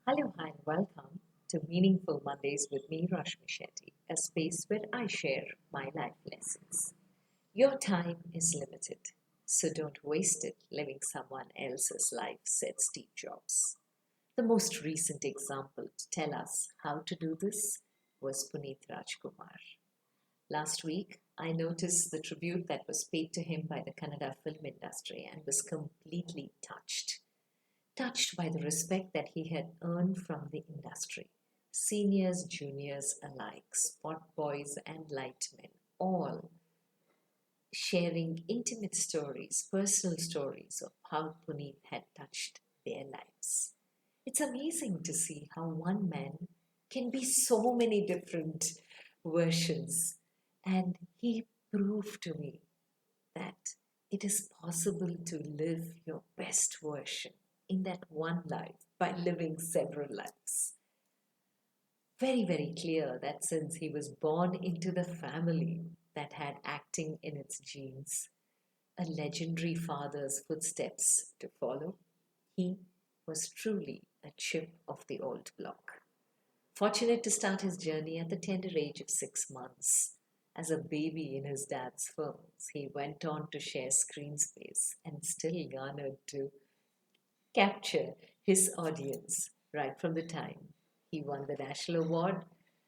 Hello, hi, and welcome to Meaningful Mondays with me, Rashmi Shetty, a space where I share my life lessons. Your time is limited, so don't waste it living someone else's life, said Steve Jobs. The most recent example to tell us how to do this was Puneeth Rajkumar. Last week, I noticed the tribute that was paid to him by the Kannada Film Industry and was completely touched by the respect that he had earned from the industry. Seniors, juniors alike, spot boys and light men, all sharing intimate stories, personal stories of how Puneeth had touched their lives. It's amazing to see how one man can be so many different versions, and he proved to me that it is possible to live your best version in that one life by living several lives. Very, very clear that since he was born into the family that had acting in its genes, a legendary father's footsteps to follow, he was truly a chip of the old block. Fortunate to start his journey at the tender age of 6 months. As a baby in his dad's films, he went on to share screen space and still garnered to capture his audience right from the time he won the National Award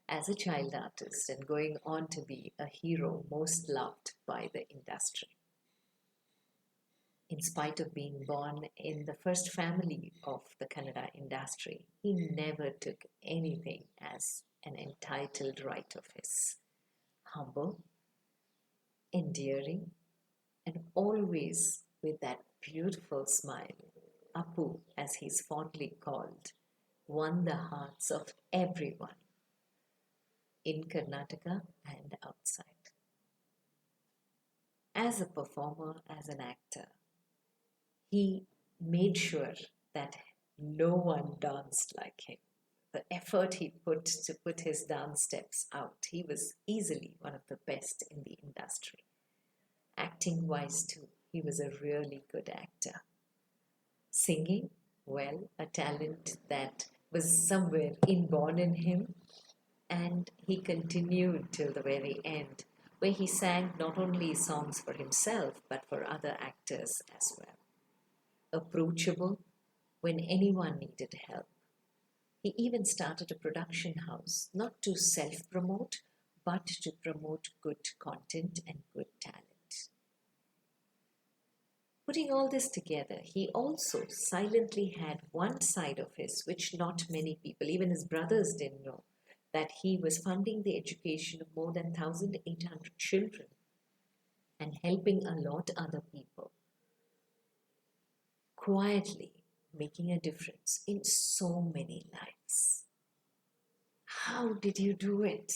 as a child artist and going on to be a hero most loved by the industry. In spite of being born in the first family of the Kannada industry, he never took anything as an entitled right of his. Humble, endearing, and always with that beautiful smile, Apu, as he's fondly called, won the hearts of everyone in Karnataka and outside. As a performer, as an actor, he made sure that no one danced like him. The effort he put to put his dance steps out, he was easily one of the best in the industry. Acting wise, too, he was a really good actor. Singing, well, a talent that was somewhere inborn in him, and he continued till the very end, where he sang not only songs for himself but for other actors as well. Approachable when anyone needed help. He even started a production house, not to self promote, but to promote good content and good talent. Putting all this together, he also silently had one side of his which not many people, even his brothers, didn't know, that he was funding the education of more than 1,800 children and helping a lot other people, quietly making a difference in so many lives. How did you do it?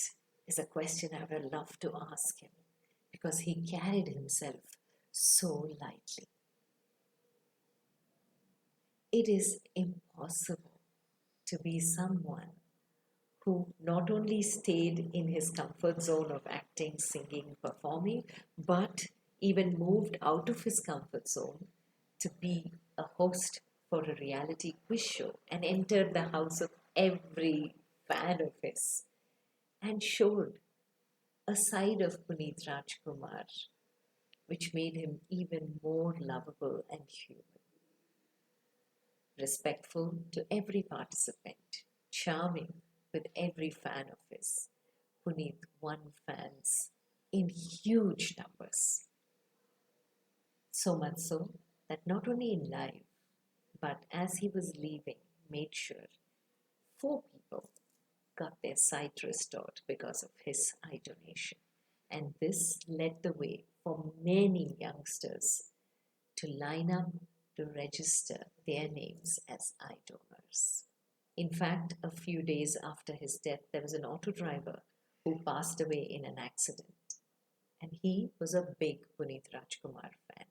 Is a question I would love to ask him because he carried himself so lightly. It is impossible to be someone who not only stayed in his comfort zone of acting, singing, performing, but even moved out of his comfort zone to be a host for a reality quiz show and entered the house of every fan of his and showed a side of Puneeth Rajkumar which made him even more lovable and human. Respectful to every participant, charming with every fan of his. Puneeth won fans in huge numbers. So much so that not only in life, but as he was leaving, made sure four people got their sight restored because of his eye donation. And this led the way for many youngsters to line up to register their names as eye donors. In fact, a few days after his death, there was an auto driver who passed away in an accident. And he was a big Puneeth Rajkumar fan.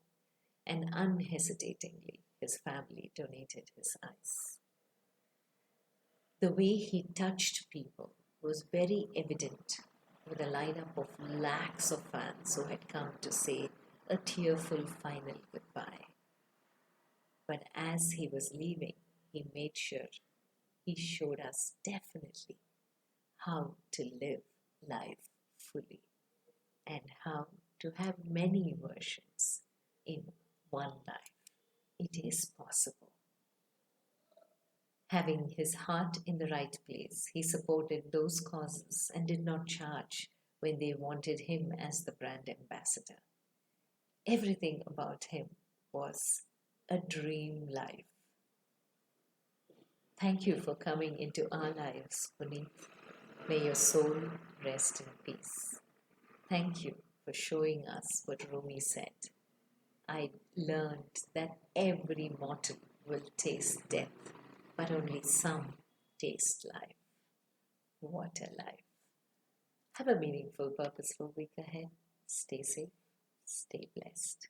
And unhesitatingly, his family donated his eyes. The way he touched people was very evident with a lineup of lakhs of fans who had come to say a tearful final goodbye. But as he was leaving, he made sure he showed us definitely how to live life fully and how to have many versions in one life. It is possible. Having his heart in the right place, he supported those causes and did not charge when they wanted him as the brand ambassador. Everything about him was a dream life. Thank you for coming into our lives, Puneeth. May your soul rest in peace. Thank you for showing us what Rumi said. I learned that every mortal will taste death, but only some taste life. What a life. Have a meaningful, purposeful week ahead. Stay safe, stay blessed.